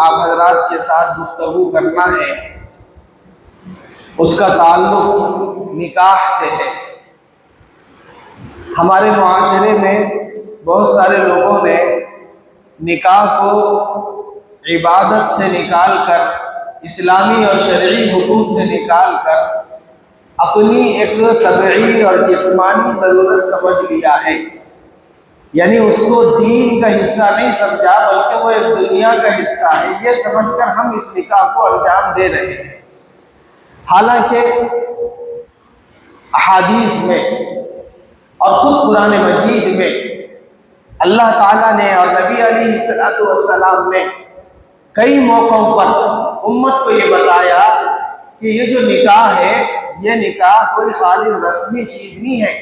آپ حضرات کے ساتھ گفتگو کرنا ہے اس کا تعلق نکاح سے ہے۔ ہمارے معاشرے میں بہت سارے لوگوں نے نکاح کو عبادت سے نکال کر، اسلامی اور شرعی حقوق سے نکال کر اپنی ایک طبعی اور جسمانی ضرورت سمجھ لیا ہے، یعنی اس کو دین کا حصہ نہیں سمجھا بلکہ وہ ایک دنیا کا حصہ ہے، یہ سمجھ کر ہم اس نکاح کو انجام دے رہے ہیں۔ حالانکہ احادیث میں اور خود قرآن مجید میں اللہ تعالیٰ نے اور نبی علیہ السلام نے کئی موقعوں پر امت کو یہ بتایا کہ یہ جو نکاح ہے، یہ نکاح کوئی خالص رسمی چیز نہیں ہے،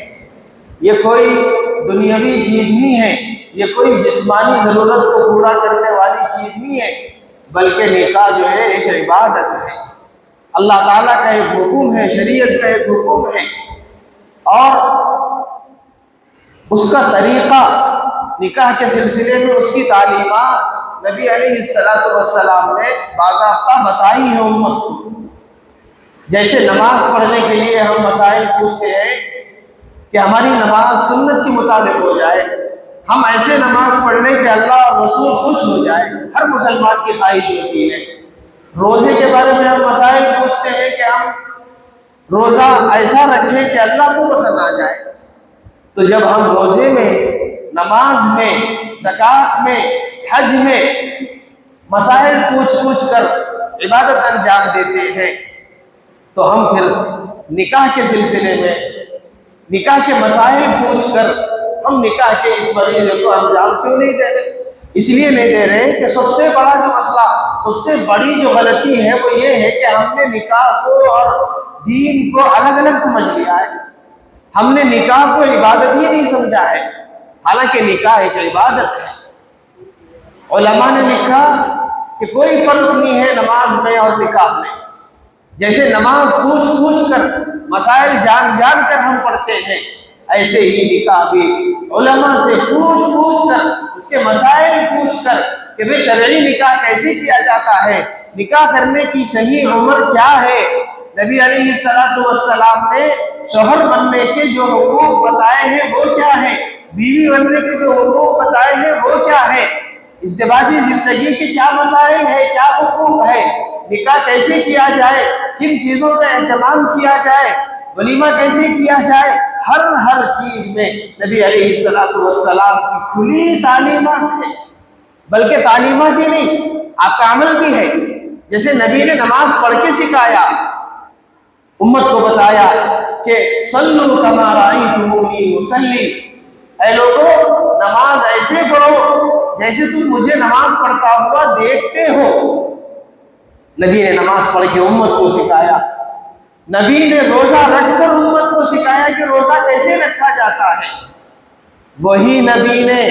یہ کوئی دنیاوی چیز نہیں ہے، یہ کوئی جسمانی ضرورت کو پورا کرنے والی چیز نہیں ہے، بلکہ نکاح جو ہے ایک عبادت ہے، اللہ تعالیٰ کا ایک حکم ہے، شریعت کا ایک حکم ہے، اور اس کا طریقہ نکاح کے سلسلے میں اس کی تعلیمات نبی علیہ السلام نے باضابطہ بتائی ہے امت کو۔ جیسے نماز پڑھنے کے لیے ہم مسائل پوچھتے ہیں کہ ہماری نماز سنت کے مطابق ہو جائے، ہم ایسے نماز پڑھ لیں کہ اللہ اور رسول خوش ہو جائے، ہر مسلمان کی خواہش ہوتی ہے۔ روزے کے بارے میں ہم مسائل پوچھتے ہیں کہ ہم روزہ ایسا رکھیں کہ اللہ کو پسند آ جائے۔ تو جب ہم روزے میں، نماز میں، زکوٰۃ میں، حج میں مسائل پوچھ کر عبادت انجام دیتے ہیں، تو ہم پھر نکاح کے سلسلے میں نکاح کے مسائل پوچھ کر ہم نکاح کے اس فریضے کو انجام کیوں نہیں دے رہے؟ اس لیے نہیں دے رہے کہ سب سے بڑا جو مسئلہ، سب سے بڑی جو غلطی ہے وہ یہ ہے کہ ہم نے نکاح کو اور دین کو الگ الگ سمجھ لیا ہے۔ ہم نے نکاح کو عبادت ہی نہیں سمجھا ہے، حالانکہ نکاح ایک عبادت ہے۔ علماء نے لکھا کہ کوئی فرق نہیں ہے نماز میں اور نکاح میں، جیسے نماز پوچھ کر مسائل جان کر ہم پڑھتے ہیں، ایسے ہی نکاح بھی علماء سے پوچھ کر، اس کے مسائل پوچھ کر کہ بھئی شرعی نکاح کیسے کیا جاتا ہے، نکاح کرنے کی صحیح عمر کیا ہے، نبی علیہ السلام نے شوہر بننے کے جو حقوق بتائے ہیں وہ کیا ہیں، بیوی بننے کے جو حقوق بتائے ہیں وہ کیا ہے، ازدواجی زندگی کے کیا مسائل ہے، کیا حقوق ہے، نکاح کیسے کیا جائے، کن چیزوں کا اہتمام کیا جائے، ولیمہ کیسے کیا جائے، ہر چیز میں نبی علیہ السلام کی کھلی تعلیمات ہے، بلکہ تعلیمات ہی نہیں، آپ کا عمل بھی ہے۔ جیسے نبی نے نماز پڑھ کے سکھایا، امت کو بتایا کہ صلو کما رأیتمونی اصلی، اے لوگو نماز ایسے پڑھو جیسے تم مجھے نماز پڑھتا ہوا دیکھتے ہو۔ نبی نے نماز پڑھ کے امت کو سکھایا، نبی نے روزہ رکھ کر امت کو سکھایا کہ روزہ کیسے رکھا جاتا ہے۔ وہی نبی نے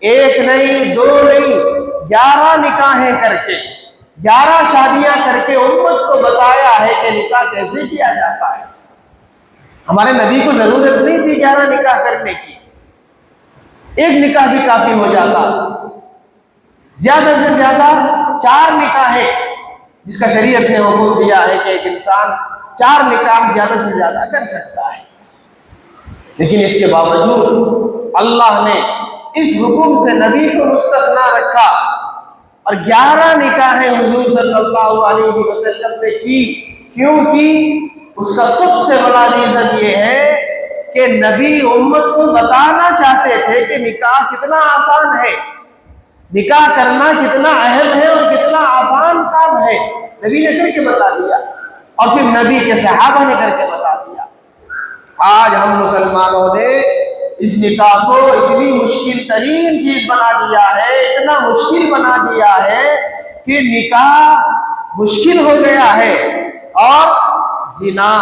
ایک نہیں، دو نہیں، 11 نکاحیں کر کے، 11 شادیاں کر کے امت کو بتایا ہے کہ نکاح کیسے کیا جاتا ہے۔ ہمارے نبی کو ضرورت نہیں تھی 11 نکاح کرنے کی، ایک نکاح بھی کافی ہو جاتا، زیادہ سے زیادہ 4 نکاحیں، جس کا شریعت نے حکم دیا ہے کہ ایک انسان 4 نکاح زیادہ سے زیادہ کر سکتا ہے۔ لیکن اس کے باوجود اللہ نے اس حکم سے نبی کو مستثنا رکھا اور 11 نکاحیں حضور صلی اللہ علیہ وسلم نے کی۔ کیوں کی؟ اس کا سب سے بڑا ریزن یہ ہے کہ نبی امت کو بتانا چاہتے تھے کہ نکاح کتنا آسان ہے، نکاح کرنا کتنا اہم ہے اور کتنا آسان کام ہے، نبی نے کر کے بتا دیا، اور پھر نبی کے صحابہ نے کر کے بتا دیا۔ آج ہم مسلمانوں نے اس نکاح کو اتنی مشکل ترین چیز بنا دیا ہے، اتنا مشکل بنا دیا ہے کہ نکاح مشکل ہو گیا ہے اور زنا،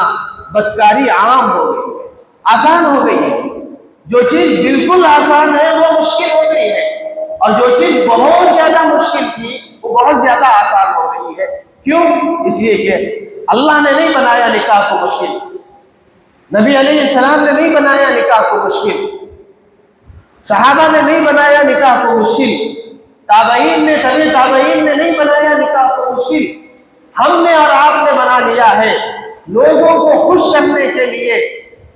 بدکاری عام ہو گئی ہے، آسان ہو گئی ہے۔ جو چیز بالکل آسان ہے وہ مشکل ہو گئی ہے، اور جو چیز بہت زیادہ مشکل تھی وہ بہت زیادہ آسان ہو گئی ہے۔ کیوں؟ اس لیے کہ اللہ نے نہیں بنایا نکاح کو مشکل، نبی علیہ السلام نے نہیں بنایا نکاح کو مشکل، صحابہ نے نہیں بنایا نکاح کو مشکل، تابعین نے نہیں لوگوں کو خوش کرنے کے لیے،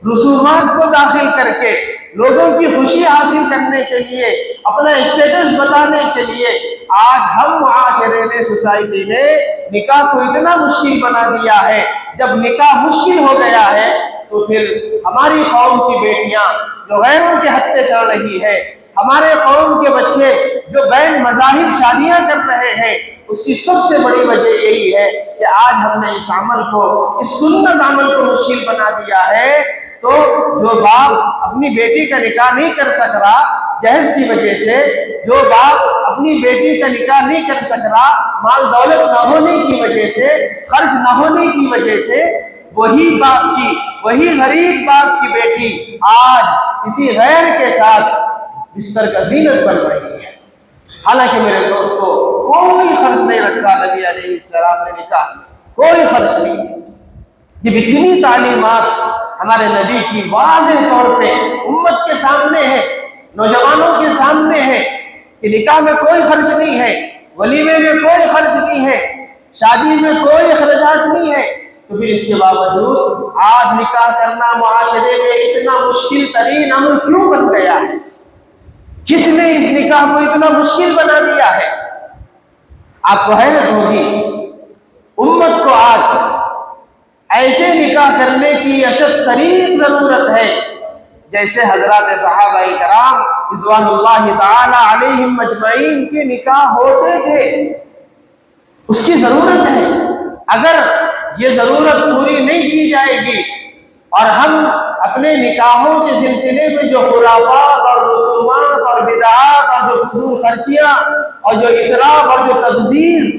رسومات کو داخل کر کے لوگوں کی خوشی حاصل کرنے کے لیے، اپنا اسٹیٹس بتانے کے لیے آج ہم معاشرے نے، سوسائٹی نے نکاح کو اتنا مشکل بنا دیا ہے۔ جب نکاح مشکل ہو گیا ہے تو پھر ہماری قوم کی بیٹیاں جو غیروں کے ہتھے چڑھ رہی ہے، ہمارے قوم کے بچے جو بین مذاہب شادیاں کر رہے ہیں، اس کی سب سے بڑی وجہ یہی ہے کہ آج ہم نے اس عمل کو، اس سنت عمل کو مشکل بنا دیا ہے۔ تو جو باپ اپنی بیٹی کا نکاح نہیں کر سک رہا جہیز کی وجہ سے، جو باپ اپنی بیٹی کا نکاح نہیں کر سک رہا مال دولت نہ ہونے کی وجہ سے، خرچ نہ ہونے کی وجہ سے، وہی باپ کی، وہی غریب باپ کی بیٹی آج کسی غیر کے ساتھ بستر کا زینت بن رہی ہے۔ حالانکہ میرے دوستو کوئی خرچ نہیں رکھا نبی علیہ السلام نے نکاح، کوئی خرچ نہیں۔ جب اتنی تعلیمات ہمارے نبی کی واضح طور پہ امت کے سامنے ہے، نوجوانوں کے سامنے ہے کہ نکاح میں کوئی خرچ نہیں ہے، ولیمے میں کوئی خرچ نہیں ہے، شادی میں کوئی اخراجات نہیں ہے، تو پھر اس کے باوجود آج نکاح کرنا معاشرے میں اتنا مشکل ترین امر کیوں بن گیا ہے؟ کس نے اس نکاح کو اتنا مشکل بنا دیا ہے؟ آپ کو حیرت ہوگی، امت کو آج ایسے نکاح کرنے کی اشد ترین ضرورت ہے جیسے حضرات صحابہ کرام رضوان اللہ تعالی علیہم اجمعین کے نکاح ہوتے تھے۔ اس کی ضرورت ہے۔ اگر یہ ضرورت پوری نہیں کی جائے گی اور ہم اپنے نکاحوں کے سلسلے میں جو خرافات اور رسومات اور بدعات اور جو فضول خرچیاں اور جو اسراف اور جو تبذیر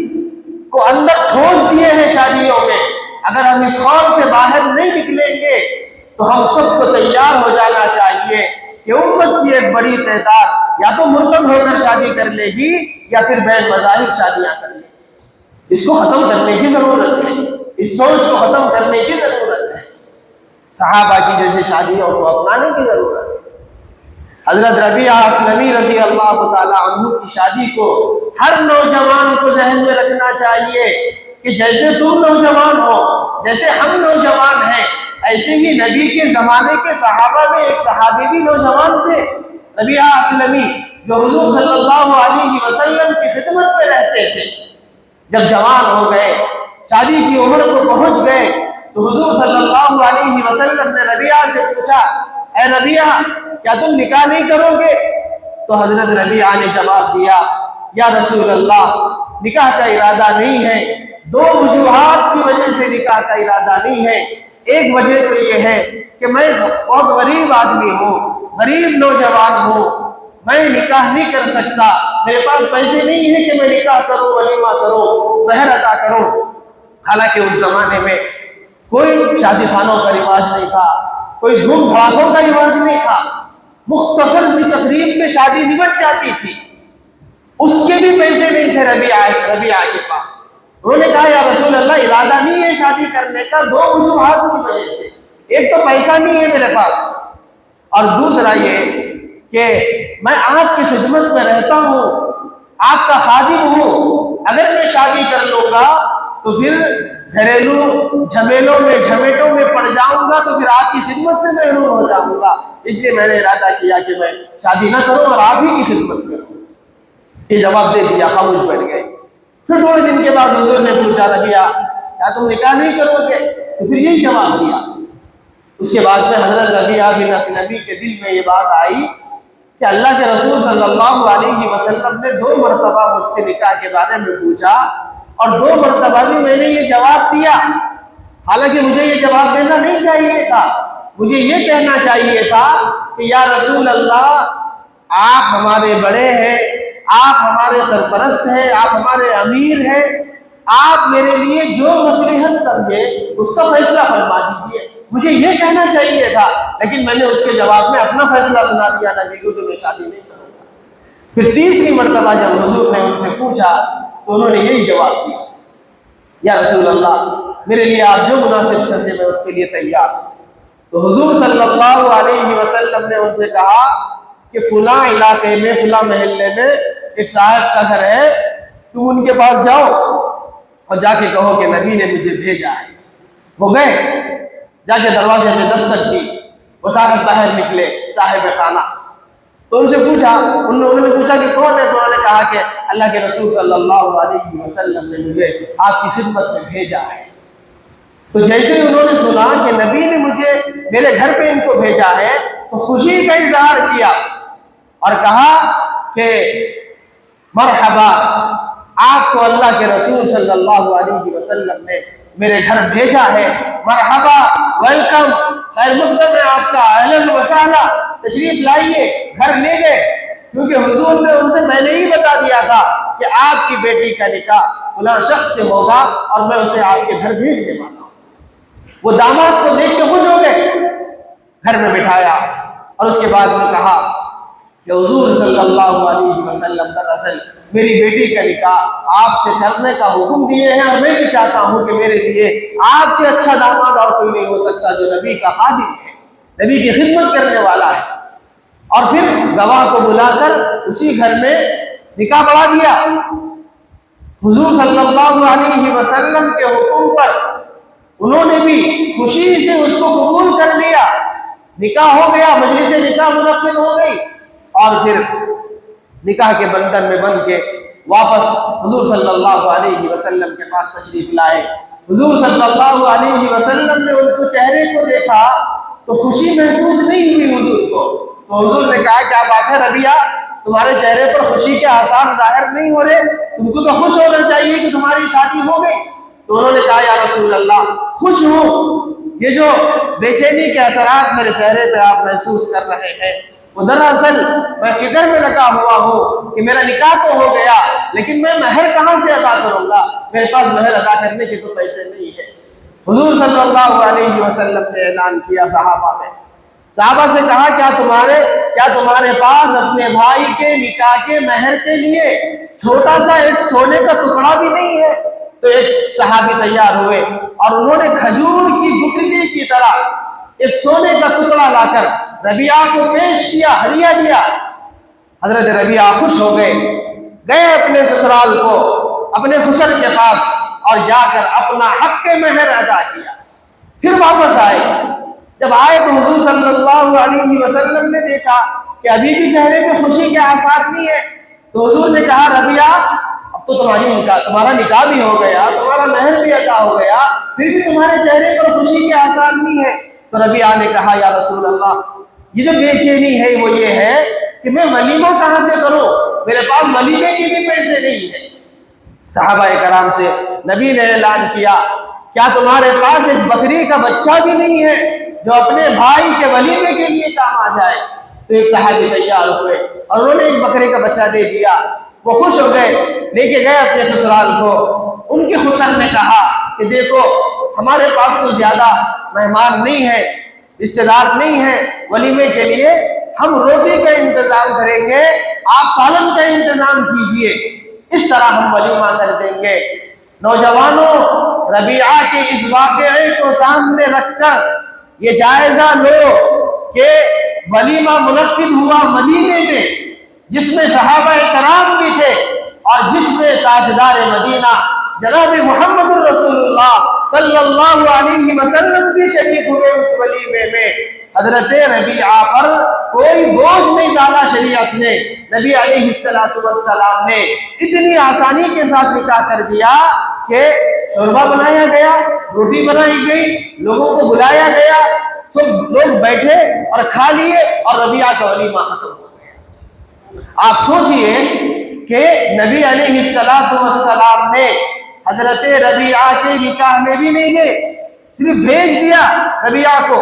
کو اندر ٹھوس دیے ہیں شادیوں میں، اگر ہم اس خوف سے باہر نہیں نکلیں گے تو ہم سب کو تیار ہو جانا چاہیے کہ امت کی ایک بڑی تعداد یا تو مرتد ہو کر شادی کر لے گی یا پھر بین مذاہب شادیاں کر لے گی۔ اس کو ختم کرنے کی ضرورت ہے، اس سوچ کو ختم کرنے کی ضرورت ہے، صحابہ کی جیسے شادیوں کو اپنانے کی ضرورت ہے۔ حضرت ربیعہ اسلمی رضی اللہ تعالیٰ عنہ کی شادی کو ہر نوجوان کو ذہن میں رکھنا چاہیے کہ جیسے تم نوجوان ہو، جیسے ہم نوجوان ہیں، ایسے ہی نبی کے زمانے کے صحابہ میں ایک صحابی بھی نوجوان تھے، ربیعہ اسلمی، جو حضور صلی اللہ علیہ وسلم کی خدمت میں رہتے تھے۔ جب جوان ہو گئے، شادی کی عمر کو پہنچ گئے، تو حضور صلی اللہ علیہ وسلم نے ربیعہ سے پوچھا، اے ربیعہ کیا تم نکاح نہیں کرو گے؟ تو حضرت ربیعہ نے جواب دیا، یا رسول اللہ نکاح کا ارادہ نہیں ہے، دو وجوہات کی وجہ سے نکاح کا ارادہ نہیں ہے۔ ایک وجہ تو یہ ہے کہ میں بہت غریب آدمی ہوں، غریب نوجوان ہوں، میں نکاح نہیں کر سکتا، میرے پاس پیسے نہیں ہیں کہ میں نکاح کروں، ولیمہ کروں، مہر ادا کروں۔ حالانکہ اس زمانے میں کوئی شادی خانوں کا رواج نہیں تھا، کوئی دھوم دھڑاکوں کا رواج نہیں تھا، مختصر سی تقریب میں شادی نمٹ جاتی تھی، اس کے بھی پیسے نہیں تھے ربیعہ کے پاس۔ انہوں نے کہا، یا رسول اللہ ارادہ نہیں ہے شادی کرنے کا دو وجوہات کی وجہ سے، ایک تو پیسہ نہیں ہے میرے پاس، اور دوسرا یہ کہ میں آپ کی خدمت میں رہتا ہوں، آپ کا خادم ہوں، اگر میں شادی کر لوں گا تو پھر گھریلو جھمیلوں میں جھمیٹوں میں پڑ جاؤں گا، تو پھر آپ کی خدمت سے محروم ہو جاؤں گا، اس لیے میں نے ارادہ کیا کہ میں شادی نہ کروں اور آپ ہی کی خدمت میں رہوں۔ یہ جواب دے دیا، خاموش بیٹھ گئے۔ پھر تھوڑے دن کے بعد حضور نے پوچھا، ربیعہ کیا تم نکاح نہیں کرو گے؟ تو پھر یہی جواب دیا۔ اس کے بعد میں حضرت ربیعہ بن اسلمی کے دل میں یہ بات آئی کہ اللہ کے رسول صلی اللہ علیہ وسلم نے 2 مرتبہ مجھ سے نکاح کے بارے میں پوچھا اور 2 مرتبہ بھی میں نے یہ جواب دیا، حالانکہ مجھے یہ جواب دینا نہیں چاہیے تھا، مجھے یہ کہنا چاہیے تھا کہ یا رسول اللہ آپ ہمارے بڑے ہیں، آپ ہمارے سرپرست ہیں، آپ ہمارے امیر ہیں، آپ میرے لیے جو مصلحت سمجھے اس کا فیصلہ فرما دیجیے، مجھے یہ کہنا چاہیے تھا، لیکن میں نے اس کے جواب میں اپنا فیصلہ سنا دیا، نبی کو کہ میں شادی نہیں کروں گا۔ پھر تیسری مرتبہ جب حضور نے ان سے پوچھا تو انہوں نے یہی جواب دیا، یا رسول اللہ میرے لیے آپ جو مناسب سمجھے میں اس کے لیے تیار ہوں۔ تو حضور صلی اللہ علیہ وسلم نے ان سے کہا کہ فلاں علاقے میں، فلاں محلے میں ایک صاحب کا گھر ہے، تم ان کے پاس جاؤ اور جا کے کہو کہ نبی نے مجھے بھیجا ہے۔ وہ گئے، جا کے دروازے میں دستک دی، وہ صاحب باہر نکلے، صاحب خانہ، تو ان سے پوچھا، انہوں نے پوچھا کہ کون ہے؟ تو انہوں نے کہا کہ اللہ کے رسول صلی اللہ علیہ وسلم نے مجھے آپ کی خدمت میں بھیجا ہے۔ تو جیسے ہی انہوں نے سنا کہ نبی نے مجھے میرے گھر پہ ان کو بھیجا ہے تو خوشی کا اظہار کیا اور کہا کہ مرحبا، آپ کو اللہ کے رسول صلی اللہ علیہ وسلم نے میرے گھر بھیجا ہے، مرحبا، ویلکم، خیر مقدم ہے آپ کا، اہلا وسہلا، تشریف لائیے، گھر لے گئے، کیونکہ حضور نے ان سے پہلے ہی بتا دیا تھا کہ آپ کی بیٹی کا نکاح فلاں شخص سے ہوگا اور میں اسے آپ کے گھر بھیجنے والا ہوں۔ وہ داماد کو دیکھ کے خوش ہو گئے، گھر میں بٹھایا اور اس کے بعد میں کہا کہ حضور صلی اللہ علیہ وسلم دراصل میری بیٹی کا نکاح آپ سے کرنے کا حکم دیے ہیں، اور میں بھی چاہتا ہوں کہ میرے لیے آپ سے اچھا داماد اور کوئی نہیں ہو سکتا جو نبی کا خادم ہے، نبی کی خدمت کرنے والا ہے۔ اور پھر گواہ کو بلا کر اسی گھر میں نکاح پڑھا دیا۔ حضور صلی اللہ علیہ وسلم کے حکم پر انہوں نے بھی خوشی سے اس کو قبول کر لیا، نکاح ہو گیا، مجلس نکاح منعقد ہو گئی، اور پھر نکاح کے بندھن میں بندھ کے واپس حضور صلی اللہ علیہ وسلم کے پاس تشریف لائے۔ حضور صلی اللہ علیہ وسلم نے ان کو چہرے کو دیکھا تو خوشی محسوس نہیں ہوئی حضور کو، تو حضور نے کہا کیا بات ہے ربیہ، تمہارے چہرے پر خوشی کے آثار ظاہر نہیں ہو رہے، تم کو تو خوش ہونا چاہیے کہ تمہاری شادی ہو گئی۔ تو انہوں نے کہا یا رسول اللہ خوش ہوں، یہ جو بے چینی کے اثرات میرے چہرے پہ آپ محسوس کر رہے ہیں وہ دراصل میں فکر میں لگا ہوا ہوں کہ میرا نکاح تو ہو گیا لیکن میں مہر کہاں سے ادا کروں گا، میرے پاس مہر ادا کرنے کے تو پیسے نہیں ہے۔ حضور صلی اللہ علیہ وسلم نے اعلان کیا صحابہ سے کہا کیا تمہارے پاس اپنے بھائی کے نکاح کے مہر کے لیے چھوٹا سا ایک سونے کا ٹکڑا بھی نہیں ہے؟ تو ایک صحابی تیار ہوئے اور انہوں نے کھجور کی گٹلی کی طرح ایک سونے کا ٹکڑا لا کر ربیعہ کو پیش کیا، ہدیہ دیا۔ حضرت ربیعہ خوش ہو گئے اپنے سسرال کو، اپنے خسر کے پاس، اور جا کر اپنا حق کے مہر ادا کیا۔ پھر واپس آئے، جب آئے تو حضور صلی اللہ علیہ وسلم نے دیکھا کہ ابھی بھی چہرے پہ خوشی کے آثار نہیں ہے، تو حضور نے کہا ربیعہ اب تو تمہارا نکاح بھی ہو گیا، تمہارا مہر بھی ادا ہو گیا، پھر بھی تمہارے چہرے پر خوشی کے آثار نہیں ہے۔ تو ربیعہ نے کہا یا رسول اللہ یہ جو بے چینی ہے وہ یہ ہے کہ میں ولیمہ کہاں سے کروں، میرے پاس ولیمے کے بھی پیسے نہیں ہیں۔ صحابہ کرام سے نبی نے اعلان کیا کیا تمہارے پاس ایک بکری کا بچہ بھی نہیں ہے جو اپنے بھائی کے ولیمے کے لیے کام آ جائے؟ تو ایک صحابی تیار ہوئے اور انہوں نے ایک بکرے کا بچہ دے دیا، وہ خوش ہو گئے، لے کے گئے اپنے سسرال کو۔ ان کے خسر نے کہا کہ دیکھو ہمارے پاس تو زیادہ مہمان نہیں ہیں، رشتے دار نہیں ہیں ولیمے کے لیے، ہم روٹی کا انتظام کریں گے، آپ سالن کا انتظام کیجئے، اس طرح ہم ولیمہ کر دیں گے۔ نوجوانوں، ربیعہ کے اس واقعے کو سامنے رکھ کر یہ جائزہ لو کہ ولیمہ منعقد ہوا مدینے میں، جس میں صحابہ کرام بھی تھے اور جس میں تاجدار مدینہ جناب محمد رسول اللہ صلی اللہ علیہ وسلم بھی شریک ہوئے۔ اس ولیمے میں حضرت ربیعہ پر کوئی بوجھ نہیں ڈالا شریعت نے، نبی علیہ السلام نے اتنی آسانی کے ساتھ نکاح کر دیا کہ شوربہ بنایا گیا، روٹی بنائی گئی، لوگوں کو بلایا گیا، سب لوگ بیٹھے اور کھا لیے اور ربیعہ کا ولیمہ ختم ہو گیا۔ آپ سوچئے کہ نبی علیہ السلام نے حضرت ربیعہ کے نکاح میں بھی نہیں گئے، صرف بھیج دیا ربیعہ کو،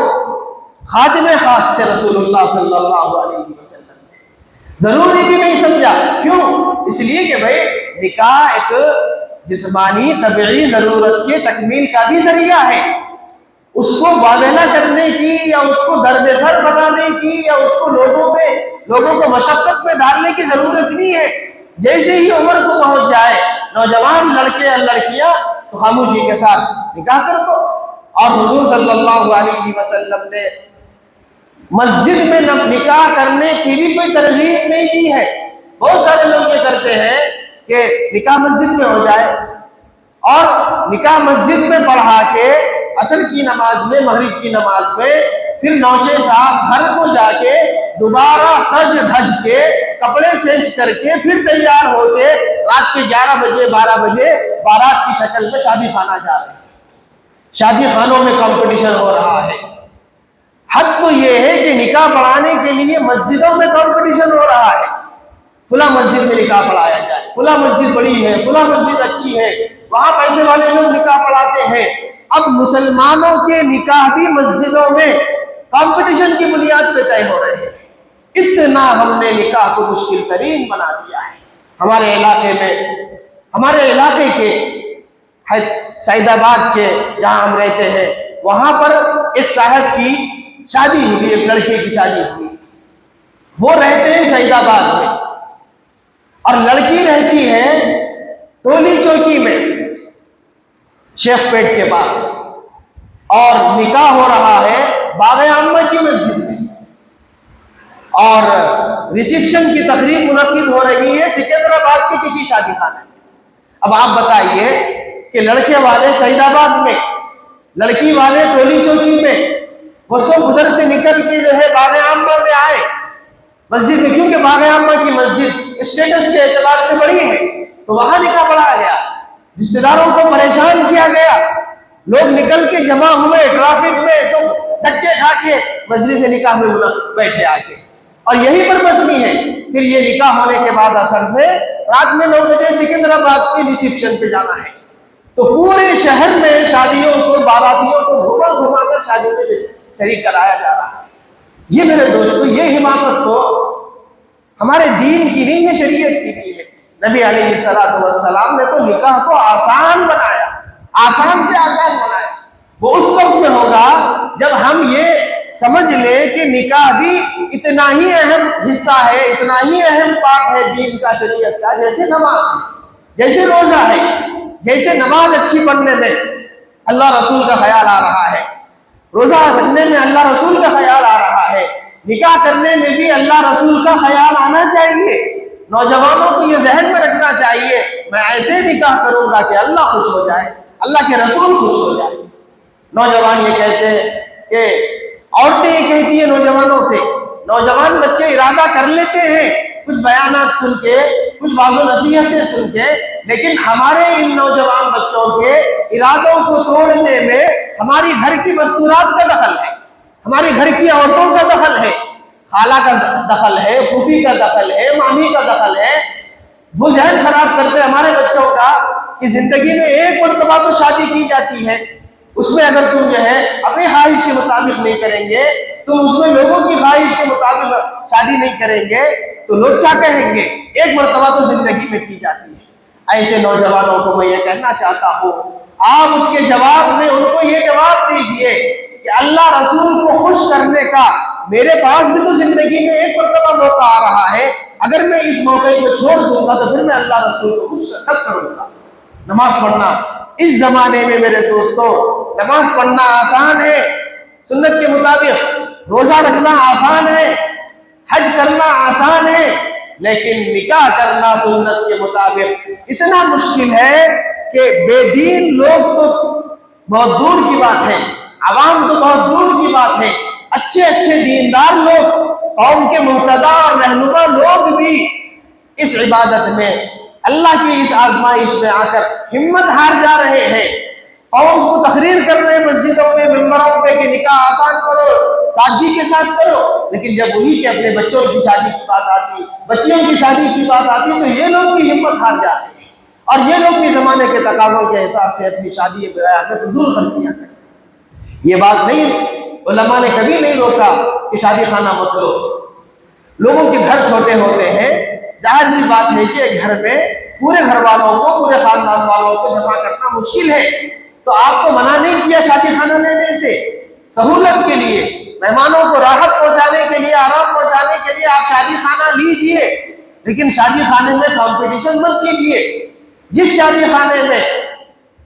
خادم خاص تھے رسول اللہ صلی اللہ علیہ وسلم نے، ضروری بھی نہیں سمجھا۔ کیوں؟ اس لیے کہ بھائی نکاح ایک جسمانی طبعی ضرورت کے تکمیل کا بھی ذریعہ ہے، اس کو واضح کرنے کی یا اس کو درد سر بنانے کی یا اس کو لوگوں کو مشقت میں ڈالنے کی ضرورت نہیں ہے۔ جیسے ہی عمر کو پہنچ جائے نوجوان لڑکے اور لڑکیاں تو خاموشی کے ساتھ نکاح کر دو۔ اور حضور صلی اللہ علیہ وسلم نے مسجد میں نکاح کرنے کی بھی کوئی ترغیب نہیں دی ہے۔ بہت سارے لوگ یہ کرتے ہیں کہ نکاح مسجد میں ہو جائے اور نکاح مسجد میں پڑھا کے عصر کی نماز میں، مغرب کی نماز میں، پھر نوشے صاحب گھر کو جا کے دوبارہ سج دھج کے کپڑے چینج کر کے پھر تیار ہو کے رات کے 11 بجے 12 بجے بارات کی شکل میں شادی خانہ جا رہے ہیں۔ شادی خانوں میں کمپٹیشن ہو رہا ہے۔ حد تو یہ ہے کہ نکاح پڑھانے کے لیے مسجدوں میں کمپٹیشن ہو رہا ہے، فلاں مسجد میں نکاح پڑھایا جائے، فلاں مسجد بڑی ہے، فلاں مسجد اچھی ہے، وہاں پیسے والے لوگ نکاح پڑھاتے ہیں۔ اب مسلمانوں کے نکاح بھی مسجدوں میں کمپٹیشن کی بنیاد پہ طے ہو رہے ہیں۔ اتنا ہم نے نکاح کو مشکل ترین بنا دیا ہے۔ ہمارے علاقے میں، ہمارے علاقے کے سعید آباد کے جہاں ہم رہتے ہیں، وہاں پر ایک صاحب کی شادی ہوئی، ایک لڑکے کی شادی ہوئی۔ وہ رہتے ہیں سعید آباد میں اور لڑکی رہتی ہے ٹولی چوکی میں، شیخ پیٹ کے پاس، اور نکاح ہو رہا ہے باغ عامہ کی مسجد میں، اور ریسیپشن کی تقریب منعقد ہو رہی ہے سکندرآباد کے کسی شادی خانے میں۔ اب آپ بتائیے کہ لڑکے والے سعید آباد میں، لڑکی والے ٹولی چوکی میں، وہ سب ادھر سے نکل کے جو ہے باغ عامہ میں آئے مسجد میں، کیونکہ باغ عامہ کی مسجد اسٹیٹس کے اعتبار سے بڑی ہے، تو وہاں نکاح پڑھایا گیا، رشتہ داروں کو پریشان کیا گیا، لوگ نکل کے جمع ہوئے ٹریفک میں، سب دھکے کھا کے مجلس نکاح میں بیٹھے آ کے، اور یہی پر بسنی ہے۔ پھر یہ نکاح ہونے کے بعد اصل میں رات میں 9 بجے سکندرآباد کے ریسیپشن پہ جانا ہے، تو پورے شہر میں شادیوں کو، باراتیوں کو گھما گھما کر شادی میں شریک کرایا جا رہا ہے۔ یہ میرے دوستو، یہ حماقت تو ہمارے دین کی نہیں ہے، شریعت کی بھی ہے۔ نبی علیہ السلام نے تو نکاح کو آسان بنایا، آسان سے آسان بنایا۔ وہ اس وقت میں ہوگا جب ہم یہ سمجھ لیں کہ نکاح بھی اتنا ہی اہم حصہ ہے، اتنا ہی اہم پارٹ ہے دین کا، شریعت کا، جیسے نماز ہے، جیسے روزہ ہے، جیسے نماز اچھی پڑھنے میں اللہ رسول کا خیال آ رہا ہے، روزہ رکھنے میں اللہ رسول کا خیال آ رہا ہے، نکاح کرنے میں بھی اللہ رسول کا خیال آنا چاہیے۔ نوجوانوں کو یہ ذہن میں رکھنا چاہیے، میں ایسے نکاح کروں گا کہ اللہ خوش ہو جائے، اللہ کے رسول خوش ہو جائے۔ نوجوان یہ کہتے ہیں کہ عورتیں یہ کہتی ہیں نوجوانوں سے، نوجوان بچے ارادہ کر لیتے ہیں کچھ بیانات سن کے، کچھ واضح نصیحتیں سن کے، لیکن ہمارے ان نوجوان بچوں کے ارادوں کو توڑنے میں ہماری گھر کی مستورات کا دخل ہے، ہماری گھر کی عورتوں کا دخل ہے، خالہ کا دخل ہے، پھوپھی کا دخل ہے، مامی کا دخل ہے۔ وہ ذہن خراب کرتے ہمارے بچوں کا کہ زندگی میں ایک مرتبہ تو شادی کی جاتی ہے، اس میں اگر تم جو ہے اپنی خواہش کے مطابق نہیں کریں گے، تم اس میں لوگوں کی خواہش کے مطابق شادی نہیں کریں گے تو لوگ کیا کہیں گے؟ ایک مرتبہ تو زندگی میں کی جاتی ہے۔ ایسے نوجوانوں کو میں یہ کہنا چاہتا ہوں، آپ اس کے جواب میں ان کو یہ جواب دیجئے کہ اللہ رسول کو خوش کرنے کا میرے پاس بھی تو زندگی میں ایک مرتبہ موقع آ رہا ہے، اگر میں اس موقع کو چھوڑ دوں گا تو پھر میں اللہ رسول کو خوش کب کروں گا؟ نماز پڑھنا اس زمانے میں میرے دوستو، نماز پڑھنا آسان ہے سنت کے مطابق، روزہ رکھنا آسان ہے، حج کرنا آسان ہے، لیکن نکاح کرنا سنت کے مطابق اتنا مشکل ہے کہ بے دین لوگ تو بہت دور کی بات ہے، عوام تو بہت دور کی بات ہے، اچھے اچھے دیندار لوگ، قوم کے مقتدی اور رہنما لوگ بھی اس عبادت میں، اللہ کی اس آزمائش میں آ کر ہمت ہار جا رہے ہیں۔ قوم کو تقریر کر رہے ہیں مسجدوں میں، ممبروں پہ کہ نکاح آسان کرو، سادگی کے ساتھ کرو، لیکن جب انہی کے اپنے بچوں کی شادی کی بات آتی، بچیوں کی شادی کی بات آتی تو یہ لوگ بھی ہمت ہار جاتے ہیں، اور یہ لوگ بھی زمانے کے تقاضوں کے حساب سے اپنی شادی بیاہ میں فضول خرچیاں کرتے ہیں۔ یہ بات نہیں، علماء نے کبھی نہیں روکا کہ شادی خانہ مت لو، لوگوں کے گھر چھوٹے ہوتے ہیں، ظاہر سی بات ہے کہ گھر میں پورے گھر والوں کو، پورے خاندان والوں کو جمع کرنا مشکل ہے، تو آپ کو منع نہیں کیا شادی خانہ لینے سے، سہولت کے لیے، مہمانوں کو راحت پہنچانے کے لیے، آرام پہنچانے کے لیے آپ شادی خانہ لیجئے، لیکن شادی خانے میں کمپٹیشن مت کیجئے۔ جس شادی خانے میں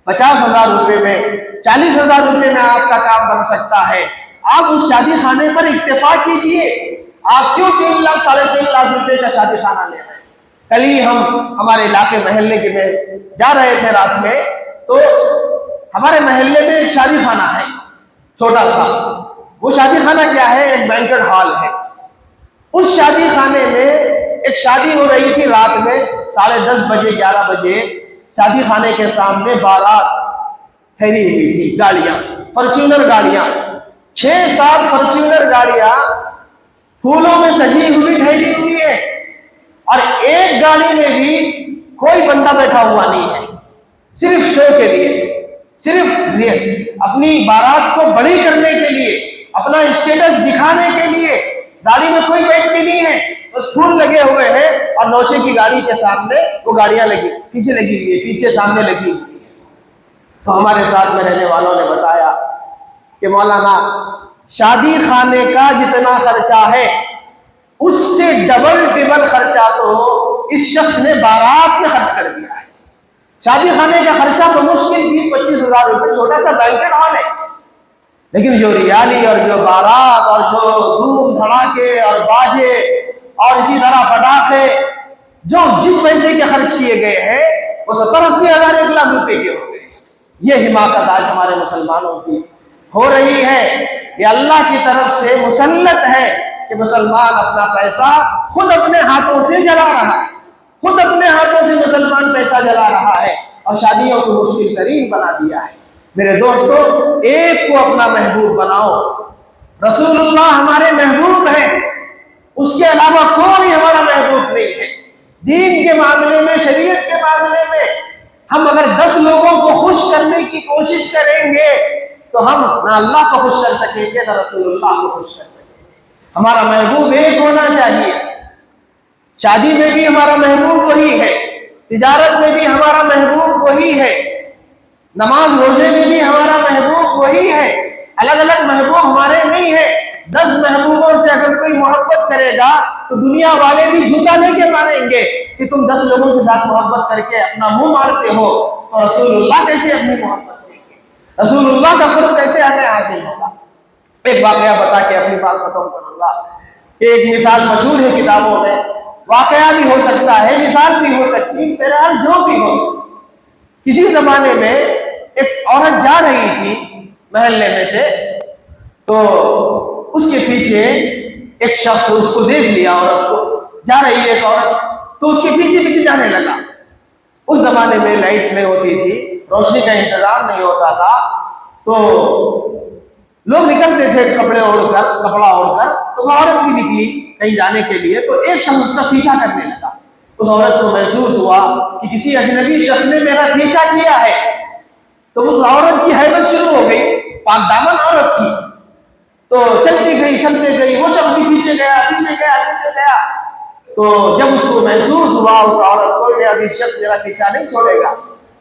50,000 روپے میں، 40,000 روپے میں آپ کا کام بن سکتا ہے، آپ اس شادی خانے پر اکتفا کیجئے۔ آپ کیوں 3 لاکھ 3.5 لاکھ روپے کا شادی خانہ لے رہے ہیں؟ کل ہی ہم ہمارے علاقے محلے کے میں جا رہے تھے رات میں، تو ہمارے محلے میں ایک شادی خانہ ہے چھوٹا سا. وہ شادی خانہ کیا ہے؟ ایک بینکٹ ہال ہے. اس شادی خانے میں ایک شادی ہو رہی تھی رات میں 10:30 بجے 11 بجے. شادی خانے کے سامنے بارات ٹھہری ہوئی تھی، گاڑیاں، فارچونر گاڑیاں، 6-7 فارچونر گاڑیاں پھولوں میں سجی ہوئی ٹھہری ہوئی ہے، اور ایک گاڑی میں بھی کوئی بندہ بیٹھا ہوا نہیں ہے. صرف شو کے لیے، صرف اپنی بارات کو بڑی کرنے کے لیے، اپنا اسٹیٹس دکھانے کے لیے گاڑی میں کوئی بیٹھتی نہیں ہے، بس پھول لگے ہوئے ہیں اور نوشے کی گاڑی کے سامنے وہ گاڑیاں لگی پیچھے لگی ہوئی ہے، پیچھے سامنے لگی ہوئی ہے. تو ہمارے ساتھ میں رہنے والوں نے بتایا کہ مولانا شادی خانے کا جتنا خرچہ ہے اس سے ڈبل ٹربل خرچہ تو اس شخص نے بارات میں خرچ کر دیا ہے. شادی خانے کا خرچہ تو مشکل 20-25 ہزار روپے، چھوٹا سا بینکٹ ہال ہے، لیکن جو ریالی اور جو بارات اور جو دھوم دھڑاکے اور باجے اور اسی طرح پٹاخے جو جس پیسے کے خرچ کیے گئے ہیں وہ 70-80 ہزار 1 لاکھ روپے کے ہو گئے. یہ حماقت آج ہمارے مسلمانوں کی ہو رہی ہے. یہ اللہ کی طرف سے مسلط ہے کہ مسلمان اپنا پیسہ خود اپنے ہاتھوں سے جلا رہا ہے، خود اپنے ہاتھوں سے مسلمان پیسہ جلا رہا ہے اور شادیوں کو مشکل ترین بنا دیا ہے. میرے دوستو، ایک کو اپنا محبوب بناؤ. رسول اللہ ہمارے محبوب ہیں، اس کے علاوہ کوئی ہمارا محبوب نہیں ہے. دین کے معاملے میں، شریعت کے معاملے میں ہم اگر 10 لوگوں کو خوش کرنے کی کوشش کریں گے تو ہم نہ اللہ کو خوش کر سکیں گے نہ رسول اللہ کو خوش کر سکیں گے. ہمارا محبوب ایک ہونا چاہیے. شادی میں بھی ہمارا محبوب وہی ہے، تجارت میں بھی ہمارا محبوب وہی ہے، نماز روزے میں بھی ہمارا محبوب وہی ہے. الگ الگ محبوب ہمارے نہیں ہے. 10 محبوبوں سے اگر کوئی محبت کرے گا تو دنیا والے بھی جھوٹا لے کے مانیں گے کہ تم 10 لوگوں کے ساتھ محبت کر کے اپنا منہ مارتے ہو، تو رسول اللہ کیسے اپنی محبت دیں گے؟ رسول اللہ کا قرب کیسے ہمیں حاصل ہوگا؟ ایک واقعہ بتا کے اپنی بات ختم کروں گا کہ ایک مثال مشہور ہے کتابوں میں، واقعہ بھی ہو سکتا ہے، مثال بھی ہو سکتی ہے، بہرحال جو بھی ہو. کسی زمانے میں ایک عورت جا رہی تھی محلے میں سے، تو اس کے پیچھے ایک شخص اس کو دیکھ لیا، عورت کو جا رہی ہے ایک عورت، تو اس کے پیچھے پیچھے جانے لگا. اس زمانے میں لائٹ نہیں ہوتی تھی، روشنی کا انتظام نہیں ہوتا تھا، تو لوگ نکلتے تھے کپڑا اوڑھ کر، تو وہ عورت بھی نکلی کہیں جانے کے لیے، تو ایک شخص اس کا پیچھا کرنے لگا. اس عورت کو محسوس ہوا کہ کسی اجنبی شخص نے میرا پیچھا کیا ہے، تو اس عورت کی حیبت شروع ہو گئی. پاک دامن عورت تھی، تو چلتی گئی، وہ شخص بھی پیچھے گیا. تو جب اس کو محسوس ہوا اس عورت کو کہ ابھی شخص میرا پیچھا نہیں چھوڑے گا،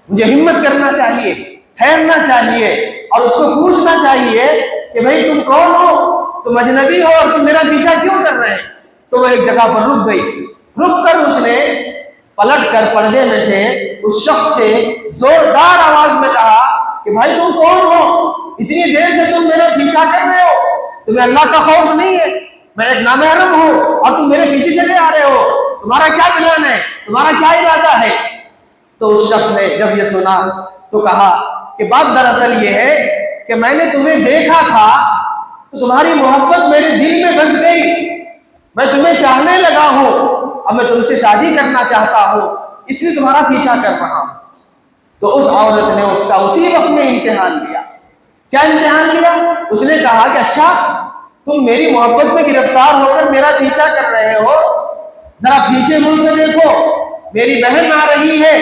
مجھے ہمت کرنا چاہیے، ٹھہرنا چاہیے اور اس کو پوچھنا چاہیے کہ بھائی تم کون ہو، تم اجنبی ہو اور تم میرا پیچھا کیوں کر رہے ہیں؟ تو وہ ایک جگہ پر رک گئی. رک کر اس نے پلٹ کر پردے میں سے اس شخص سے زوردار آواز میں کہا کہ بھائی تم کون ہو؟ اتنی دیر سے تم میرا پیچھا کر رہے ہو، تمہیں اللہ کا خوف نہیں ہے؟ میں ایک نامحرم ہوں اور تم میرے پیچھے چلے آ رہے ہو، تمہارا کیا پلان ہے، تمہارا کیا ارادہ ہے؟ تو اس شخص نے جب یہ سنا تو کہا کہ بات دراصل یہ ہے کہ میں نے تمہیں دیکھا تھا تو تمہاری محبت میرے دل میں بس گئی، میں تمہیں چاہنے لگا ہوں اور میں تم سے شادی کرنا چاہتا ہوں، اس لیے تمہارا پیچھا کر رہا ہوں. تو اس عورت نے اس کا اسی وقت میں امتحان لیا. کیا امتحان لیا؟ اس نے کہا کہ اچھا تم میری محبت میں گرفتار ہو کر میرا پیچھا کر رہے ہو، ذرا پیچھے مڑ کر دیکھو، میری بہن آ رہی ہے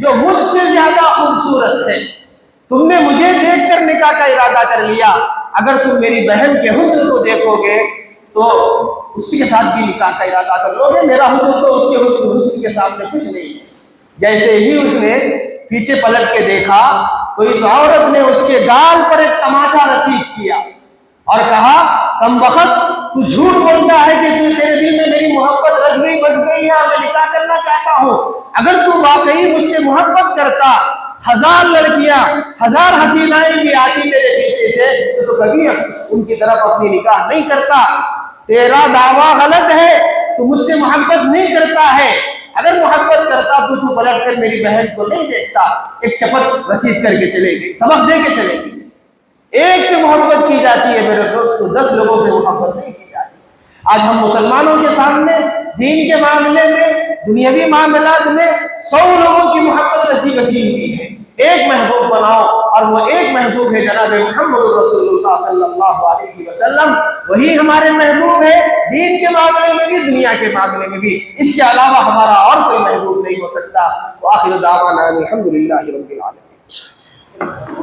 جو مجھ سے زیادہ خوبصورت ہے، تم نے مجھے دیکھ کر نکاح کا ارادہ کر لیا، اگر تم میری بہن کے حسن کو دیکھو گے تو اس کے ساتھ بھی نکاح کا ارادہ کر لو گے، میرا حسن تو اس کے حسن کے سامنے کچھ نہیں ہے. جیسے ہی اس نے پیچھے پلٹ کے دیکھا تو اس عورت نے اس کے گال پر ایک تماچا رسید کیا اور کہا کم وقت تو جھوٹ بولتا ہے کہ تیرے دل میں میری محبت رچ گئی بس گئی ہے، میں نکاح کرنا چاہتا ہوں. اگر تو واقعی مجھ سے محبت کرتا 1000 لڑکیاں 1000 حسینائیں بھی آتی تیرے پیچھے سے تو کبھی ان کی طرف اپنی نکاح نہیں کرتا. تیرا دعویٰ غلط ہے، تو مجھ سے محبت نہیں کرتا ہے. اگر محبت کرتا تو پلٹ کر میری بہن کو نہیں دیکھتا، ایک چپت رسید کر کے چلے گئی، سبق دے کے چلے گئی۔ ایک سے محبت کی جاتی ہے میرے دوست، 10 لوگوں سے محبت نہیں کی جاتی۔ آج ہم مسلمانوں کے سامنے دین کے معاملے میں، دنیاوی معاملات میں 100 لوگوں کی محبت نصیب ہوئی ہے۔ ایک محبوب بناؤ، اور وہ ایک محبوب ہے جناب محمد رسول اللہ صلی اللہ علیہ وسلم۔ وہی ہمارے محبوب ہے، دین کے معاملے میں بھی، دنیا کے معاملے میں بھی۔ اس کے علاوہ ہمارا اور کوئی محبوب نہیں ہو سکتا۔ وآخر دعوانا الحمدللہ رب العالمین۔